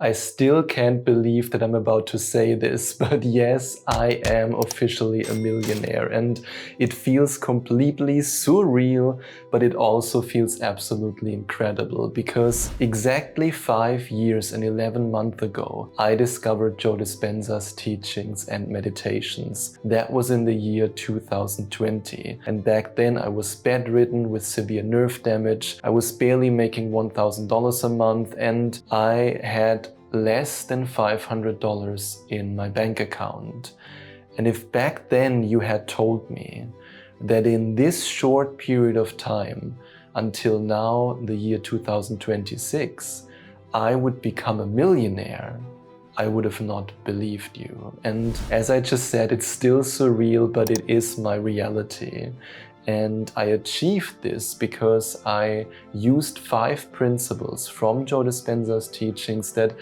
I still can't believe that I'm about to say this, but yes, I am officially a millionaire, and it feels completely surreal, but it also feels absolutely incredible because exactly 5 years and 11 months ago, I discovered Joe Dispenza's teachings and meditations. That was in the year 2020, and back then I was bedridden with severe nerve damage. I was barely making $1,000 a month, and I had less than $500 in my bank account. And if back then you had told me that in this short period of time, until now, the year 2026, I would become a millionaire, I would have not believed you. And as I just said, it's still surreal, but it is my reality. And I achieved this because I used 5 principles from Joe Dispenza's teachings that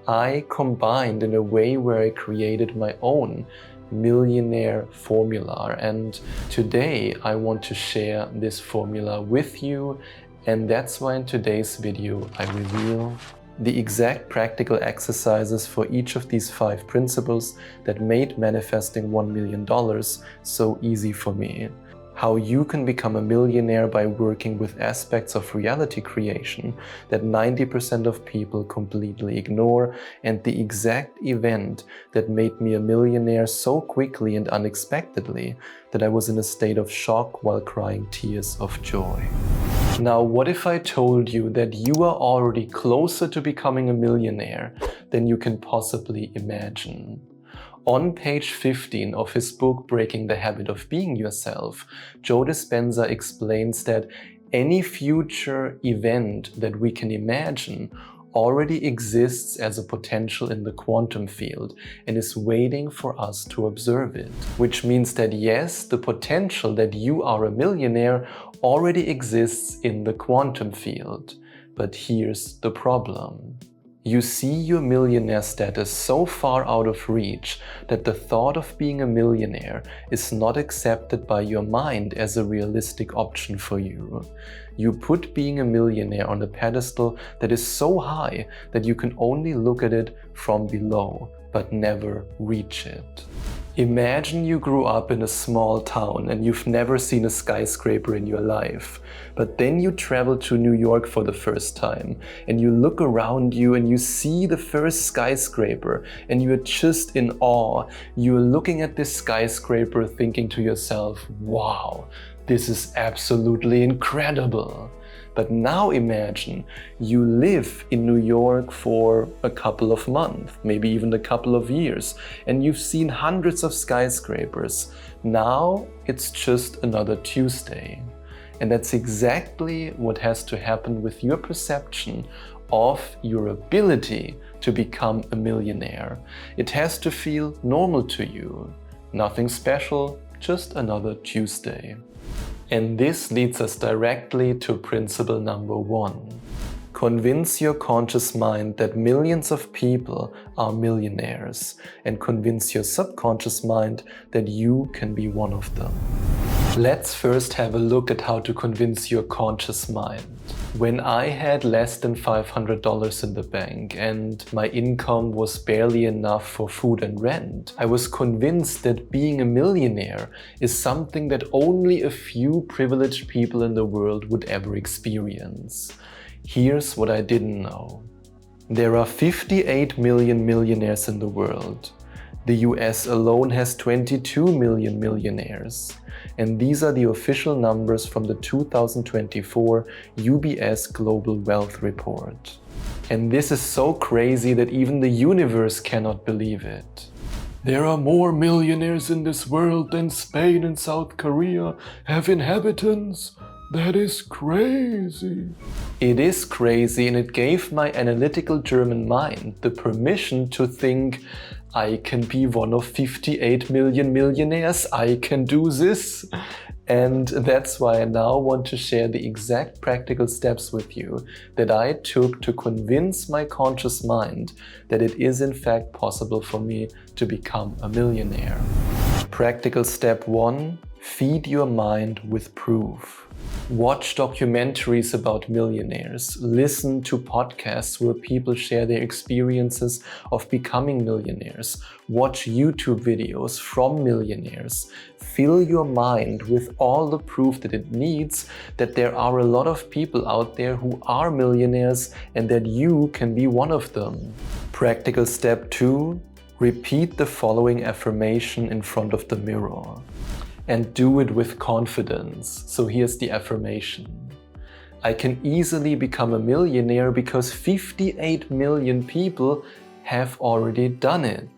I combined in a way where I created my own millionaire formula. And today I want to share this formula with you. And that's why in today's video I reveal the exact practical exercises for each of these 5 principles that made manifesting $1 million so easy for me. How you can become a millionaire by working with aspects of reality creation that 90% of people completely ignore, and the exact event that made me a millionaire so quickly and unexpectedly that I was in a state of shock while crying tears of joy. Now, what if I told you that you are already closer to becoming a millionaire than you can possibly imagine? On page 15 of his book, Breaking the Habit of Being Yourself, Joe Dispenza explains that any future event that we can imagine already exists as a potential in the quantum field and is waiting for us to observe it. Which means that yes, the potential that you are a millionaire already exists in the quantum field. But here's the problem. You see your millionaire status so far out of reach that the thought of being a millionaire is not accepted by your mind as a realistic option for you. You put being a millionaire on a pedestal that is so high that you can only look at it from below, but never reach it. Imagine you grew up in a small town and you've never seen a skyscraper in your life. But then you travel to New York for the first time and you look around you and you see the first skyscraper and you are just in awe. You are looking at this skyscraper thinking to yourself, wow, this is absolutely incredible. But now imagine you live in New York for a couple of months, maybe even a couple of years, and you've seen hundreds of skyscrapers. Now it's just another Tuesday. And that's exactly what has to happen with your perception of your ability to become a millionaire. It has to feel normal to you. Nothing special, just another Tuesday. And this leads us directly to principle number 1. Convince your conscious mind that millions of people are millionaires, and convince your subconscious mind that you can be one of them. Let's first have a look at how to convince your conscious mind. When I had less than $500 in the bank and my income was barely enough for food and rent, I was convinced that being a millionaire is something that only a few privileged people in the world would ever experience. Here's what I didn't know. There are 58 million millionaires in the world. The US alone has 22 million millionaires. And these are the official numbers from the 2024 UBS Global Wealth Report. And this is so crazy that even the universe cannot believe it. There are more millionaires in this world than Spain and South Korea have inhabitants. That is crazy. It is crazy, and it gave my analytical German mind the permission to think, I can be one of 58 million millionaires, I can do this. And that's why I now want to share the exact practical steps with you that I took to convince my conscious mind that it is in fact possible for me to become a millionaire. Practical step 1, feed your mind with proof. Watch documentaries about millionaires. Listen to podcasts where people share their experiences of becoming millionaires. Watch YouTube videos from millionaires. Fill your mind with all the proof that it needs that there are a lot of people out there who are millionaires and that you can be one of them. Practical step 2. Repeat the following affirmation in front of the mirror. And do it with confidence. So here's the affirmation. I can easily become a millionaire because 58 million people have already done it.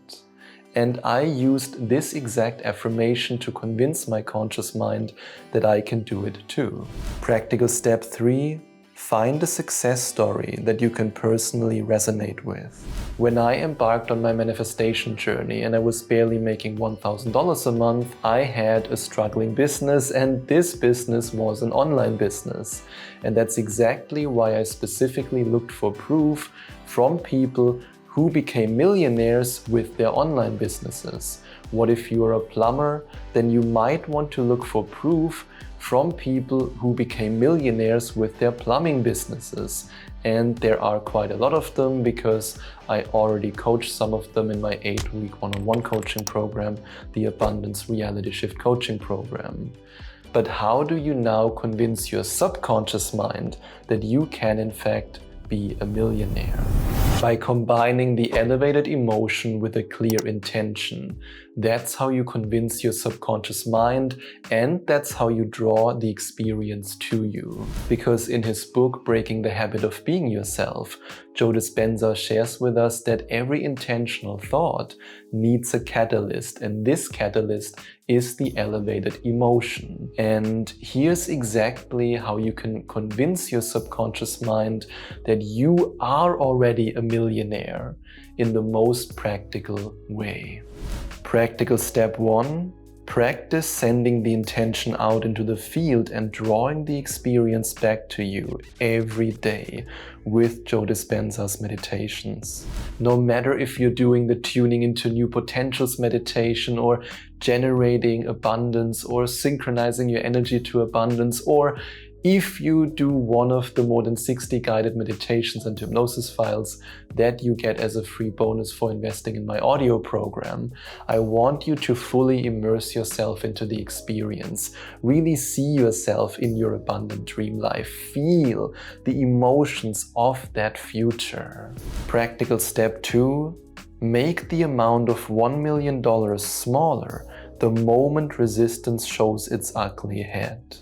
And I used this exact affirmation to convince my conscious mind that I can do it too. Practical step 3. Find a success story that you can personally resonate with. When I embarked on my manifestation journey and I was barely making $1,000 a month, I had a struggling business, and this business was an online business. And that's exactly why I specifically looked for proof from people who became millionaires with their online businesses. What if you're a plumber? Then you might want to look for proof from people who became millionaires with their plumbing businesses. And there are quite a lot of them because I already coached some of them in my 8-week one-on-one coaching program, the Abundance Reality Shift Coaching Program. But how do you now convince your subconscious mind that you can in fact be a millionaire? By combining the elevated emotion with a clear intention. That's how you convince your subconscious mind, and that's how you draw the experience to you. Because in his book, Breaking the Habit of Being Yourself, Joe Dispenza shares with us that every intentional thought needs a catalyst, and this catalyst is the elevated emotion. And here's exactly how you can convince your subconscious mind that you are already a millionaire in the most practical way. Practical step 1. Practice sending the intention out into the field and drawing the experience back to you every day with Joe Dispenza's meditations. No matter if you're doing the tuning into new potentials meditation, or generating abundance, or synchronizing your energy to abundance, or if you do one of the more than 60 guided meditations and hypnosis files that you get as a free bonus for investing in my audio program, I want you to fully immerse yourself into the experience. Really see yourself in your abundant dream life. Feel the emotions of that future. Practical step 2. Make the amount of $1 million smaller the moment resistance shows its ugly head.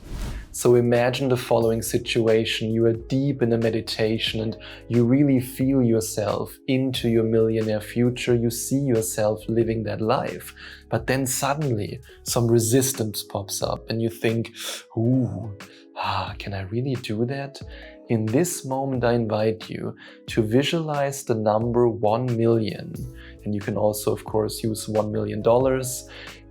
So imagine the following situation. You are deep in a meditation and you really feel yourself into your millionaire future. You see yourself living that life. But then suddenly some resistance pops up and you think, can I really do that? In this moment, I invite you to visualize the number 1 million. And you can also, of course, use $1 million.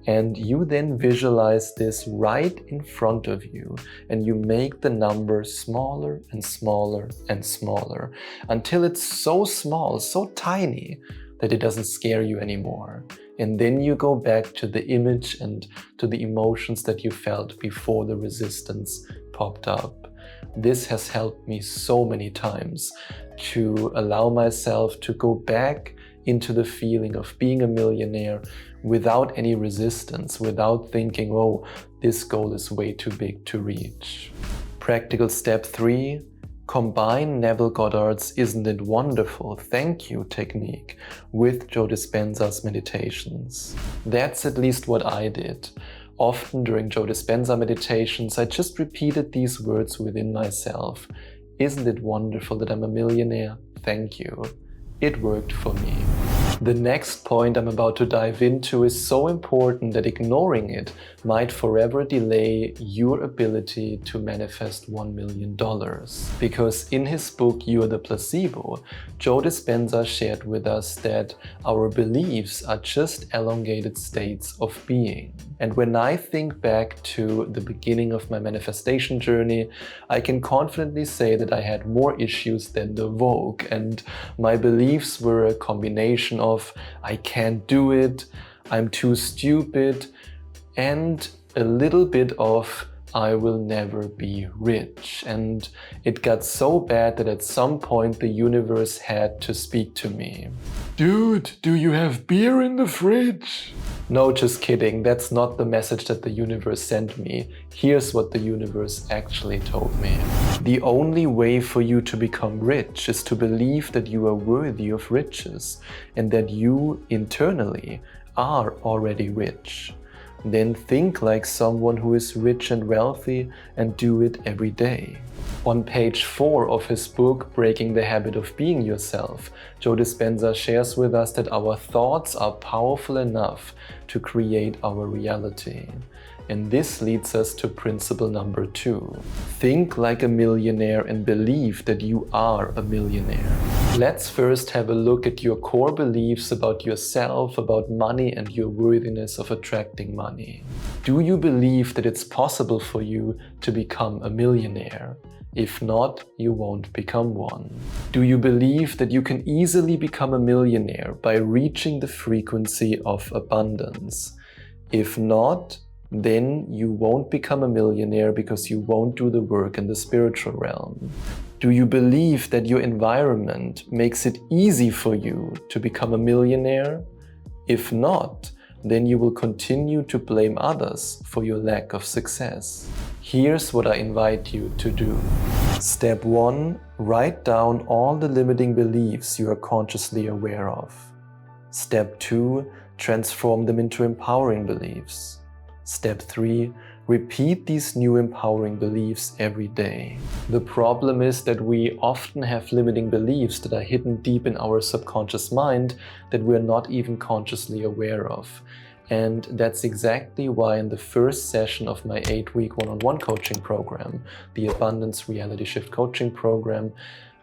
And you then visualize this right in front of you, and you make the number smaller and smaller and smaller until it's so small, so tiny that it doesn't scare you anymore. And then you go back to the image and to the emotions that you felt before the resistance popped up. This has helped me so many times to allow myself to go back into the feeling of being a millionaire without any resistance, without thinking, oh, this goal is way too big to reach. Practical step 3. Combine Neville Goddard's Isn't It Wonderful Thank You technique with Joe Dispenza's meditations. That's at least what I did. Often during Joe Dispenza meditations, I just repeated these words within myself. Isn't it wonderful that I'm a millionaire? Thank you. It worked for me. The next point I'm about to dive into is so important that ignoring it might forever delay your ability to manifest $1 million. Because in his book, You Are the Placebo, Joe Dispenza shared with us that our beliefs are just elongated states of being. And when I think back to the beginning of my manifestation journey, I can confidently say that I had more issues than the Vogue, and my beliefs were a combination of I can't do it, I'm too stupid, and a little bit of I will never be rich. And it got so bad that at some point the universe had to speak to me. Dude, do you have beer in the fridge? No, just kidding. That's not the message that the universe sent me. Here's what the universe actually told me. The only way for you to become rich is to believe that you are worthy of riches and that you internally are already rich. Then think like someone who is rich and wealthy and do it every day. On page 4 of his book, Breaking the Habit of Being Yourself, Joe Dispenza shares with us that our thoughts are powerful enough to create our reality. And this leads us to principle number 2. Think like a millionaire and believe that you are a millionaire. Let's first have a look at your core beliefs about yourself, about money, and your worthiness of attracting money. Do you believe that it's possible for you to become a millionaire? If not, you won't become one. Do you believe that you can easily become a millionaire by reaching the frequency of abundance? If not, then you won't become a millionaire because you won't do the work in the spiritual realm. Do you believe that your environment makes it easy for you to become a millionaire? If not, then you will continue to blame others for your lack of success. Here's what I invite you to do. Step 1. Write down all the limiting beliefs you are consciously aware of. Step 2. Transform them into empowering beliefs. Step 3. Repeat these new empowering beliefs every day. The problem is that we often have limiting beliefs that are hidden deep in our subconscious mind that we're not even consciously aware of. And that's exactly why in the first session of my 8-week one-on-one coaching program, the Abundance Reality Shift Coaching Program,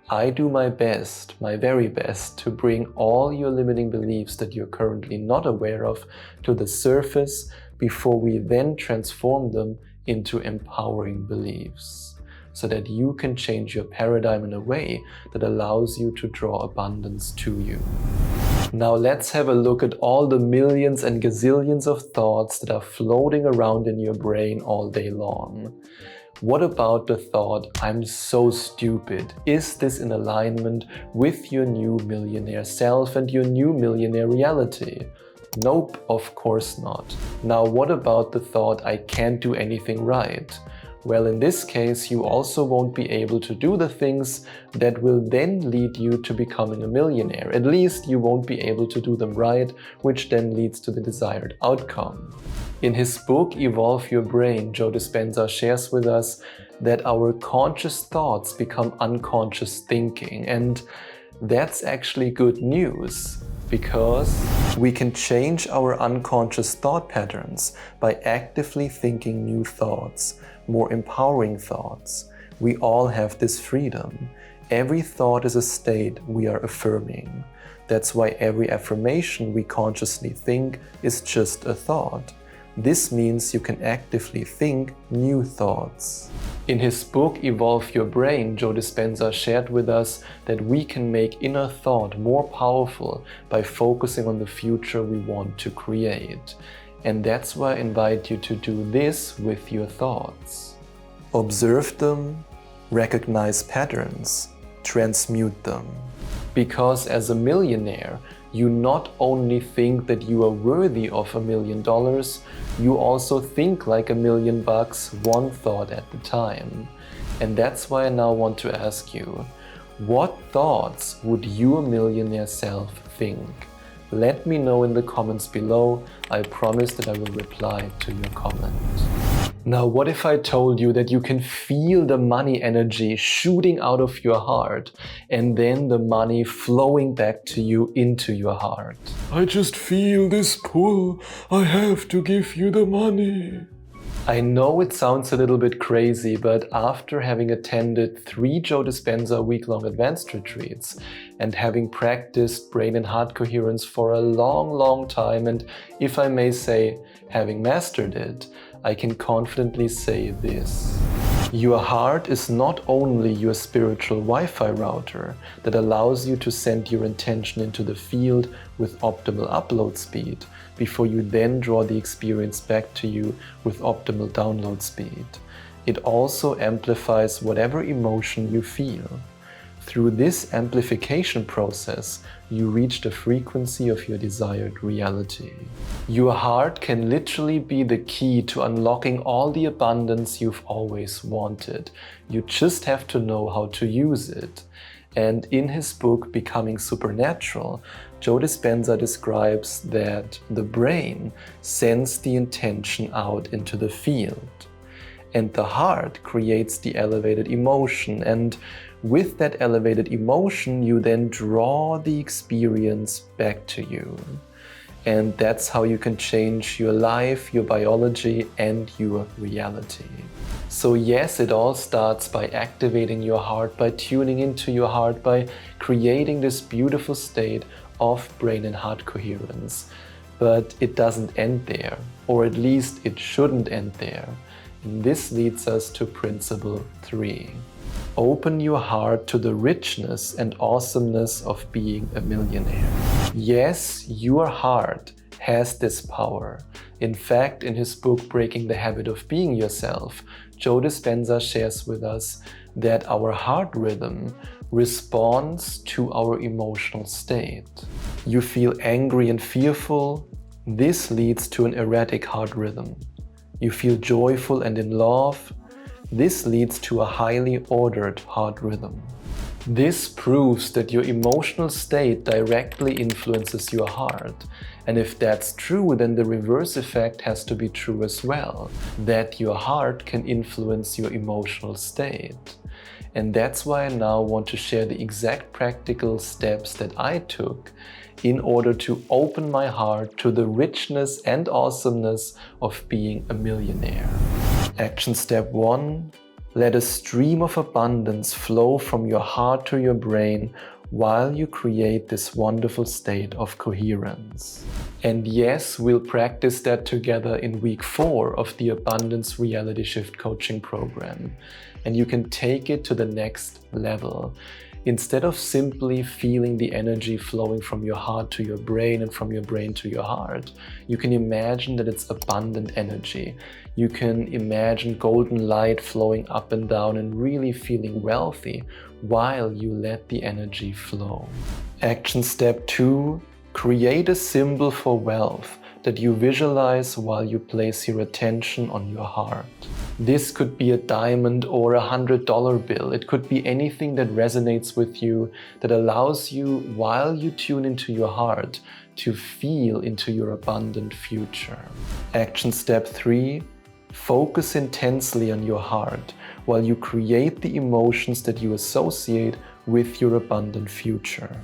I do my best, my very best, to bring all your limiting beliefs that you're currently not aware of to the surface before we then transform them into empowering beliefs, so that you can change your paradigm in a way that allows you to draw abundance to you. Now let's have a look at all the millions and gazillions of thoughts that are floating around in your brain all day long. What about the thought, I'm so stupid? Is this in alignment with your new millionaire self and your new millionaire reality? Nope, of course not. Now what about the thought, I can't do anything right? Well, in this case, you also won't be able to do the things that will then lead you to becoming a millionaire. At least you won't be able to do them right, which then leads to the desired outcome. In his book, Evolve Your Brain, Joe Dispenza shares with us that our conscious thoughts become unconscious thinking. And that's actually good news, because we can change our unconscious thought patterns by actively thinking new thoughts, more empowering thoughts. We all have this freedom. Every thought is a state we are affirming. That's why every affirmation we consciously think is just a thought. This means you can actively think new thoughts. In his book, Evolve Your Brain, Joe Dispenza shared with us that we can make inner thought more powerful by focusing on the future we want to create. And that's why I invite you to do this with your thoughts. Observe them, recognize patterns, transmute them. Because as a millionaire, you not only think that you are worthy of $1 million, you also think like $1 million one thought at a time. And that's why I now want to ask you, what thoughts would your millionaire self think? Let me know in the comments below. I promise that I will reply to your comment. Now, what if I told you that you can feel the money energy shooting out of your heart and then the money flowing back to you into your heart? I just feel this pull. I have to give you the money. I know it sounds a little bit crazy, but after having attended 3 Joe Dispenza week-long advanced retreats and having practiced brain and heart coherence for a long time, and if I may say, having mastered it, I can confidently say this. Your heart is not only your spiritual Wi-Fi router that allows you to send your intention into the field with optimal upload speed before you then draw the experience back to you with optimal download speed. It also amplifies whatever emotion you feel. Through this amplification process, you reach the frequency of your desired reality. Your heart can literally be the key to unlocking all the abundance you've always wanted. You just have to know how to use it. And in his book, Becoming Supernatural, Joe Dispenza describes that the brain sends the intention out into the field. And the heart creates the elevated emotion, and with that elevated emotion you then draw the experience back to you. And that's how you can change your life, your biology, and your reality. So yes, it all starts by activating your heart, by tuning into your heart, by creating this beautiful state of brain and heart coherence. But it doesn't end there, or at least it shouldn't end there. And this leads us to principle 3. Open your heart to the richness and awesomeness of being a millionaire. Yes, your heart has this power. In fact, in his book, Breaking the Habit of Being Yourself, Joe Dispenza shares with us that our heart rhythm responds to our emotional state. You feel angry and fearful. This leads to an erratic heart rhythm. You feel joyful and in love. This leads to a highly ordered heart rhythm. This proves that your emotional state directly influences your heart. And if that's true, then the reverse effect has to be true as well, that your heart can influence your emotional state. And that's why I now want to share the exact practical steps that I took in order to open my heart to the richness and awesomeness of being a millionaire. Action step 1. Let a stream of abundance flow from your heart to your brain while you create this wonderful state of coherence. And yes, we'll practice that together in week 4 of the Abundance Reality Shift Coaching Program. And you can take it to the next level. Instead of simply feeling the energy flowing from your heart to your brain and from your brain to your heart, you can imagine that it's abundant energy. You can imagine golden light flowing up and down and really feeling wealthy while you let the energy flow. Action step 2. Create a symbol for wealth that you visualize while you place your attention on your heart. This could be a diamond or $100 bill. It could be anything that resonates with you, that allows you, while you tune into your heart, to feel into your abundant future. Action step 3. Focus intensely on your heart while you create the emotions that you associate with your abundant future.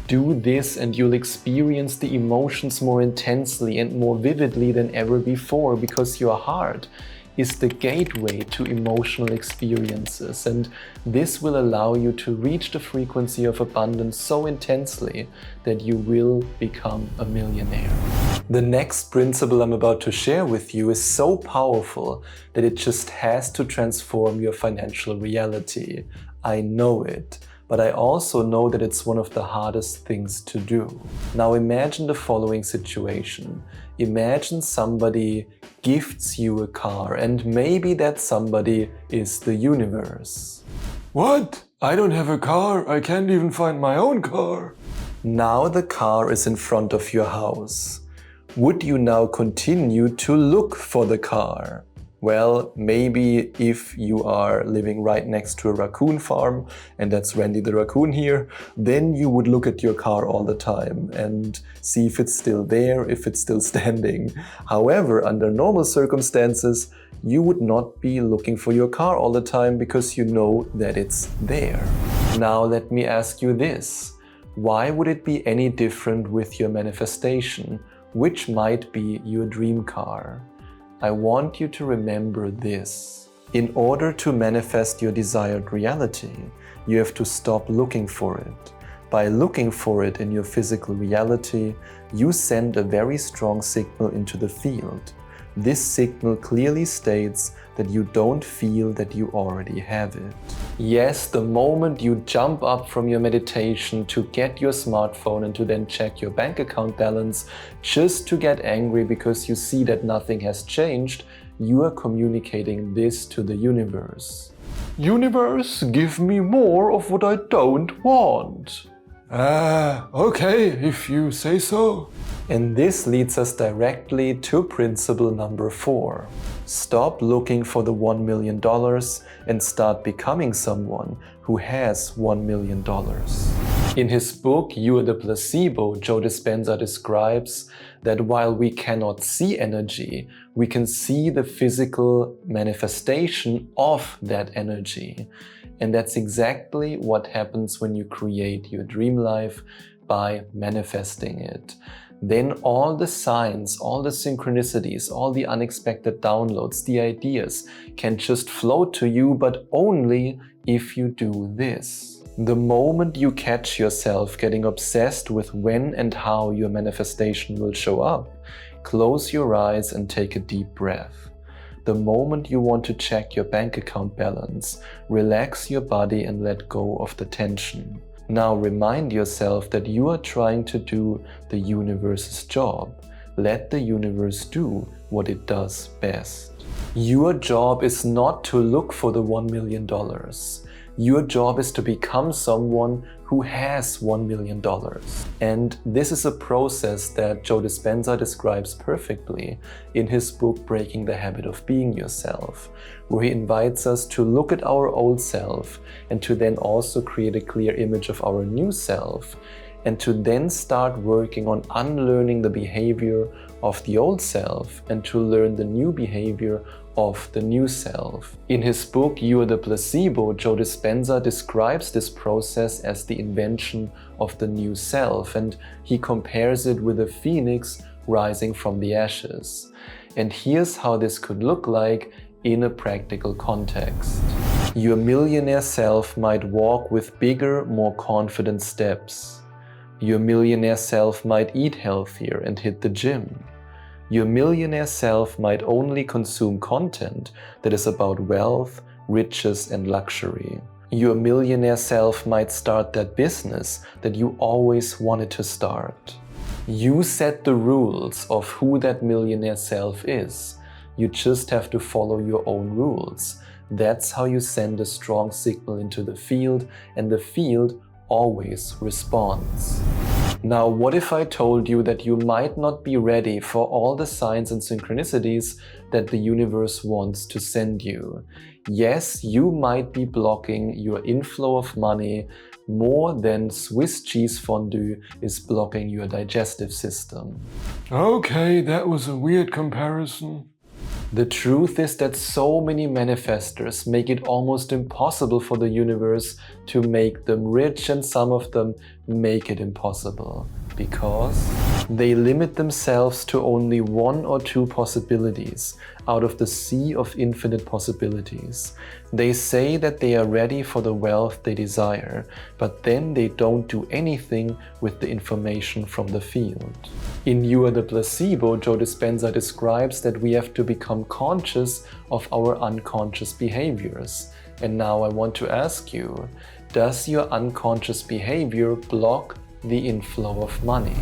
Do this and you'll experience the emotions more intensely and more vividly than ever before, because your heart is the gateway to emotional experiences, and this will allow you to reach the frequency of abundance so intensely that you will become a millionaire. The next principle I'm about to share with you is so powerful that it just has to transform your financial reality. I know it, but I also know that it's one of the hardest things to do. Now imagine the following situation. Imagine somebody gifts you a car, and maybe that somebody is the universe. What? I don't have a car. I can't even find my own car. Now the car is in front of your house. Would you now continue to look for the car? Well, maybe if you are living right next to a raccoon farm, and that's Randy the raccoon here, then you would look at your car all the time and see if it's still there, if it's still standing. However, under normal circumstances, you would not be looking for your car all the time because you know that it's there. Now let me ask you this. Why would it be any different with your manifestation, which might be your dream car? I want you to remember this. In order to manifest your desired reality, you have to stop looking for it. By looking for it in your physical reality, you send a very strong signal into the field. This signal clearly states that you don't feel that you already have it. Yes, the moment you jump up from your meditation to get your smartphone and to then check your bank account balance just to get angry because you see that nothing has changed, you are communicating this to the universe. Universe, give me more of what I don't want. Okay, if you say so. And this leads us directly to principle number 4. Stop looking for the $1 million and start becoming someone who has $1 million. In his book, You Are the Placebo, Joe Dispenza describes that while we cannot see energy, we can see the physical manifestation of that energy. And that's exactly what happens when you create your dream life by manifesting it. Then all the signs, all the synchronicities, all the unexpected downloads, the ideas can just flow to you, but only if you do this. The moment you catch yourself getting obsessed with when and how your manifestation will show up, close your eyes and take a deep breath. The moment you want to check your bank account balance, relax your body and let go of the tension. Now remind yourself that you are trying to do the universe's job. Let the universe do what it does best. Your job is not to look for the $1 million. Your job is to become someone who has $1 million. And this is a process that Joe Dispenza describes perfectly in his book, Breaking the Habit of Being Yourself, where he invites us to look at our old self and to then also create a clear image of our new self, and to then start working on unlearning the behavior of the old self and to learn the new behavior of the new self. In his book, You Are the Placebo, Joe Dispenza describes this process as the invention of the new self, and he compares it with a phoenix rising from the ashes. And here's how this could look like in a practical context. Your millionaire self might walk with bigger, more confident steps. Your millionaire self might eat healthier and hit the gym. Your millionaire self might only consume content that is about wealth, riches, and luxury. Your millionaire self might start that business that you always wanted to start. You set the rules of who that millionaire self is. You just have to follow your own rules. That's how you send a strong signal into the field, and the field always responds. Now, what if I told you that you might not be ready for all the signs and synchronicities that the universe wants to send you? Yes, you might be blocking your inflow of money more than Swiss cheese fondue is blocking your digestive system. Okay, that was a weird comparison. The truth is that so many manifestors make it almost impossible for the universe to make them rich, and some of them make it impossible because they limit themselves to only 1 or 2 possibilities out of the sea of infinite possibilities. They say that they are ready for the wealth they desire, but then they don't do anything with the information from the field. In You Are the Placebo, Joe Dispenza describes that we have to become conscious of our unconscious behaviors. And now I want to ask you, does your unconscious behavior block the inflow of money?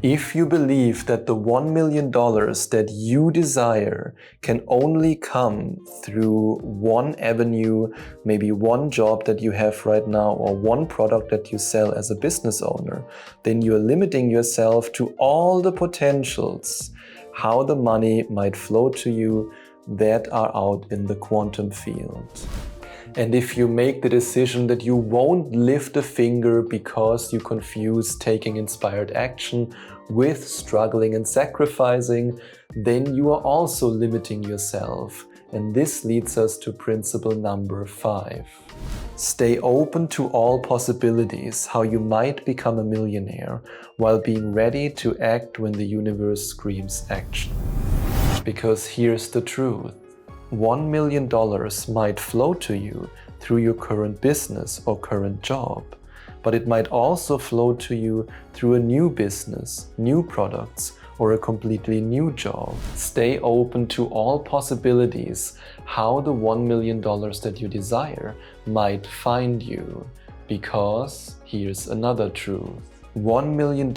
If you believe that the $1 million that you desire can only come through one avenue, maybe one job that you have right now or one product that you sell as a business owner, then you're limiting yourself to all the potentials, how the money might flow to you that are out in the quantum field. And if you make the decision that you won't lift a finger because you confuse taking inspired action with struggling and sacrificing, then you are also limiting yourself. And this leads us to principle number 5. Stay open to all possibilities, how you might become a millionaire, while being ready to act when the universe screams action. Because here's the truth. $1 million might flow to you through your current business or current job, but it might also flow to you through a new business, new products, or a completely new job. Stay open to all possibilities how the $1 million that you desire might find you. Because here's another truth. $1 million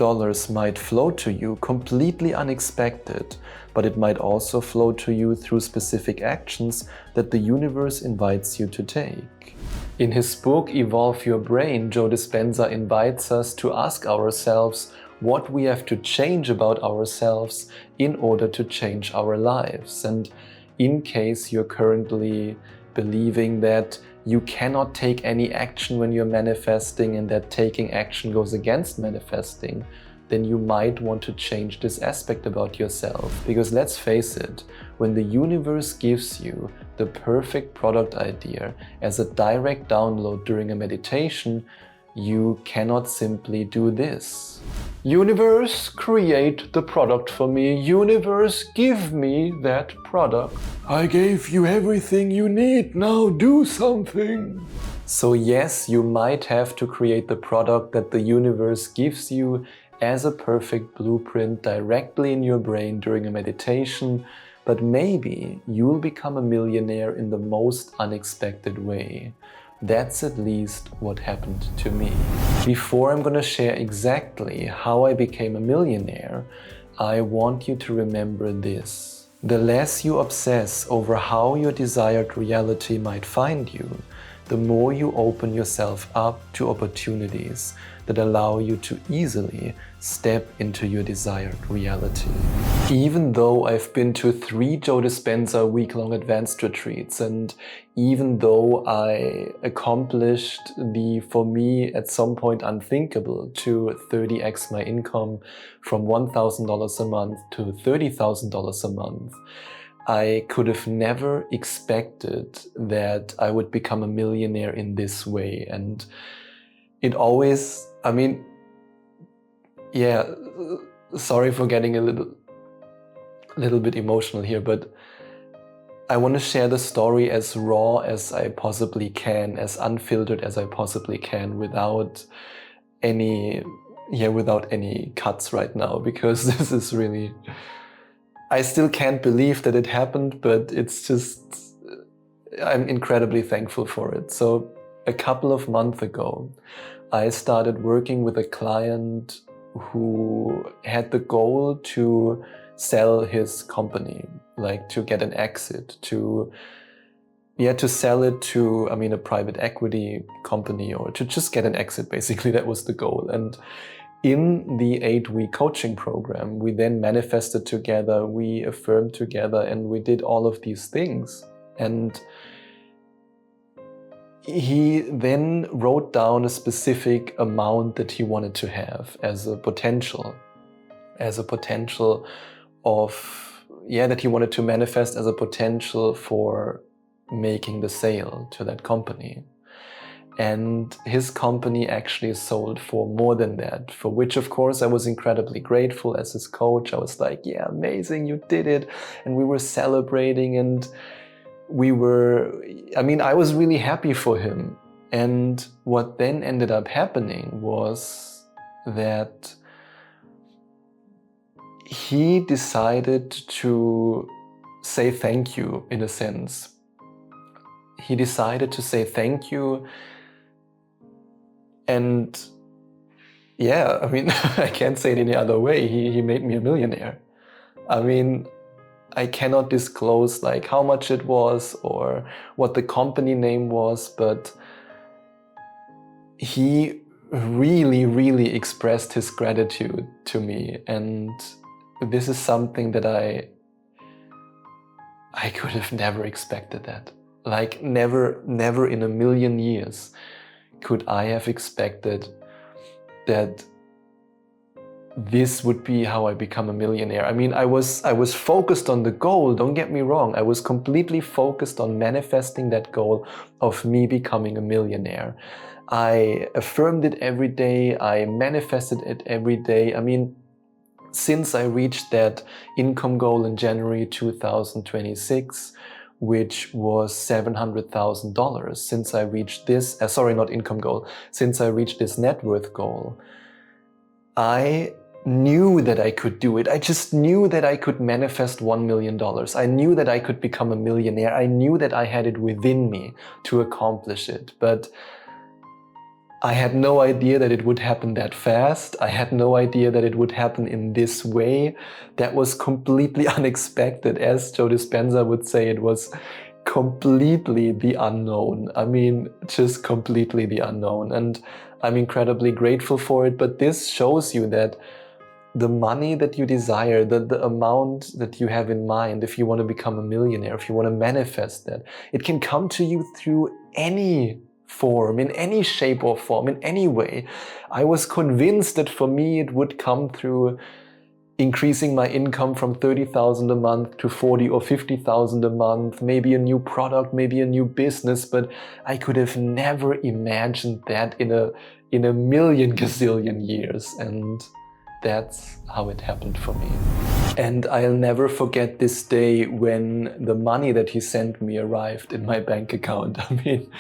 might flow to you completely unexpected, but it might also flow to you through specific actions that the universe invites you to take. In his book, Evolve Your Brain, Joe Dispenza invites us to ask ourselves what we have to change about ourselves in order to change our lives. And in case you're currently believing that you cannot take any action when you're manifesting and that taking action goes against manifesting, then you might want to change this aspect about yourself. Because let's face it, when the universe gives you the perfect product idea as a direct download during a meditation, you cannot simply do this. Universe, create the product for me. Universe, give me that product. I gave you everything you need, now do something. So yes, you might have to create the product that the universe gives you as a perfect blueprint directly in your brain during a meditation, but maybe you'll become a millionaire in the most unexpected way. That's at least what happened to me. Before I'm gonna share exactly how I became a millionaire, I want you to remember this. The less you obsess over how your desired reality might find you, the more you open yourself up to opportunities that allow you to easily step into your desired reality. Even though I've been to 3 Joe Dispenza week-long advanced retreats, and even though I accomplished the, for me, at some point unthinkable, to 30x my income from $1,000 a month to $30,000 a month, I could have never expected that I would become a millionaire in this way. And it always, I mean, yeah, sorry for getting a little bit emotional here, but I want to share the story as raw as I possibly can, as unfiltered as I possibly can, without any cuts right now, because this is really, I still can't believe that it happened, but it's just, I'm incredibly thankful for it. So a couple of months ago, I started working with a client who had the goal to sell his company, like to get an exit, to sell it to, a private equity company, or to just get an exit, basically. That was the goal. And in the 8-week coaching program, we then manifested together, we affirmed together, and we did all of these things. And he then wrote down a specific amount that he wanted to have as a potential of, that he wanted to manifest as a potential for making the sale to that company. And his company actually sold for more than that, for which, of course, I was incredibly grateful as his coach. I was like, yeah, amazing, you did it. And we were celebrating, and I was really happy for him. And what then ended up happening was that he decided to say thank you, in a sense. He decided to say thank you. And I can't say it any other way. He made me a millionaire. I cannot disclose like how much it was or what the company name was, but he really, really expressed his gratitude to me. And this is something that I could have never expected that. Like never in a million years could I have expected that this would be how I become a millionaire. I was focused on the goal, don't get me wrong. I was completely focused on manifesting that goal of me becoming a millionaire. I affirmed it every day, I manifested it every day. Since I reached that income goal in January 2026, which was $700,000 since I reached this, sorry, not income goal, since I reached this net worth goal. I knew that I could do it. I just knew that I could manifest $1 million. I knew that I could become a millionaire. I knew that I had it within me to accomplish it. But I had no idea that it would happen that fast. I had no idea that it would happen in this way. That was completely unexpected. As Joe Dispenza would say, it was completely the unknown. I mean, just completely the unknown. And I'm incredibly grateful for it. But this shows you that the money that you desire, the amount that you have in mind, if you want to become a millionaire, if you want to manifest that, it can come to you through any form, in any shape or form, in any way. I was convinced that for me it would come through increasing my income from 30,000 a month to 40 or 50,000 a month, maybe a new product, maybe a new business, but I could have never imagined that in a million gazillion years. And that's how it happened for me. And I'll never forget this day when the money that he sent me arrived in my bank account. I mean,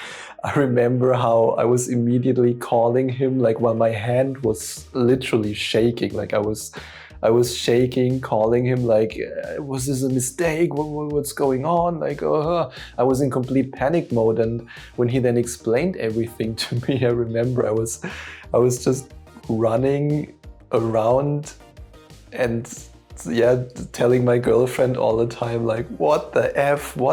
I remember how I was immediately calling him, like while my hand was literally shaking, like I was shaking, calling him like, was this a mistake? What's going on? Like, I was in complete panic mode. And when he then explained everything to me, I remember I was just running around and telling my girlfriend all the time, like, what the F? I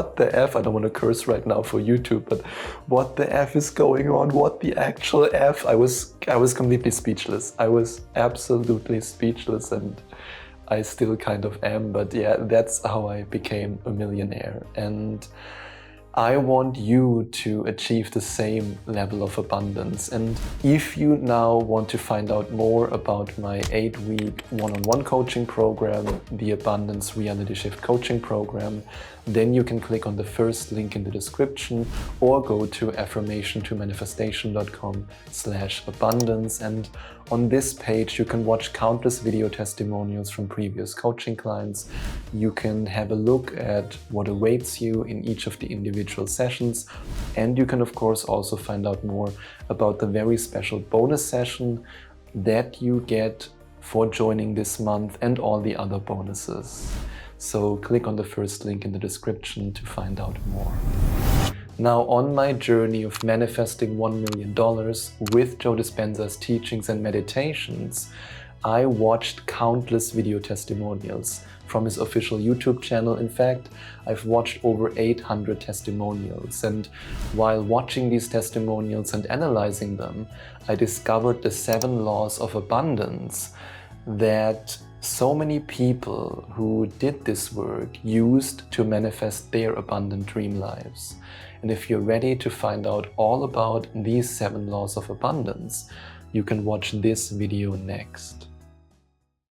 don't want to curse right now for YouTube, but what the F is going on? What the actual F? I was completely speechless. I was absolutely speechless, and I still kind of am, but yeah, that's how I became a millionaire. And I want you to achieve the same level of abundance. And if you now want to find out more about my 8-week one-on-one coaching program, the Abundance Reality Shift Coaching Program, then you can click on the first link in the description or go to affirmationtomanifestation.com/abundance. And on this page, you can watch countless video testimonials from previous coaching clients. You can have a look at what awaits you in each of the individual sessions. And you can, of course, also find out more about the very special bonus session that you get for joining this month and all the other bonuses. So click on the first link in the description to find out more. Now, on my journey of manifesting $1 million with Joe Dispenza's teachings and meditations, I watched countless video testimonials from his official YouTube channel. In fact, I've watched over 800 testimonials. And while watching these testimonials and analyzing them, I discovered the 7 laws of abundance that so many people who did this work used to manifest their abundant dream lives. And if you're ready to find out all about these 7 laws of abundance, you can watch this video next.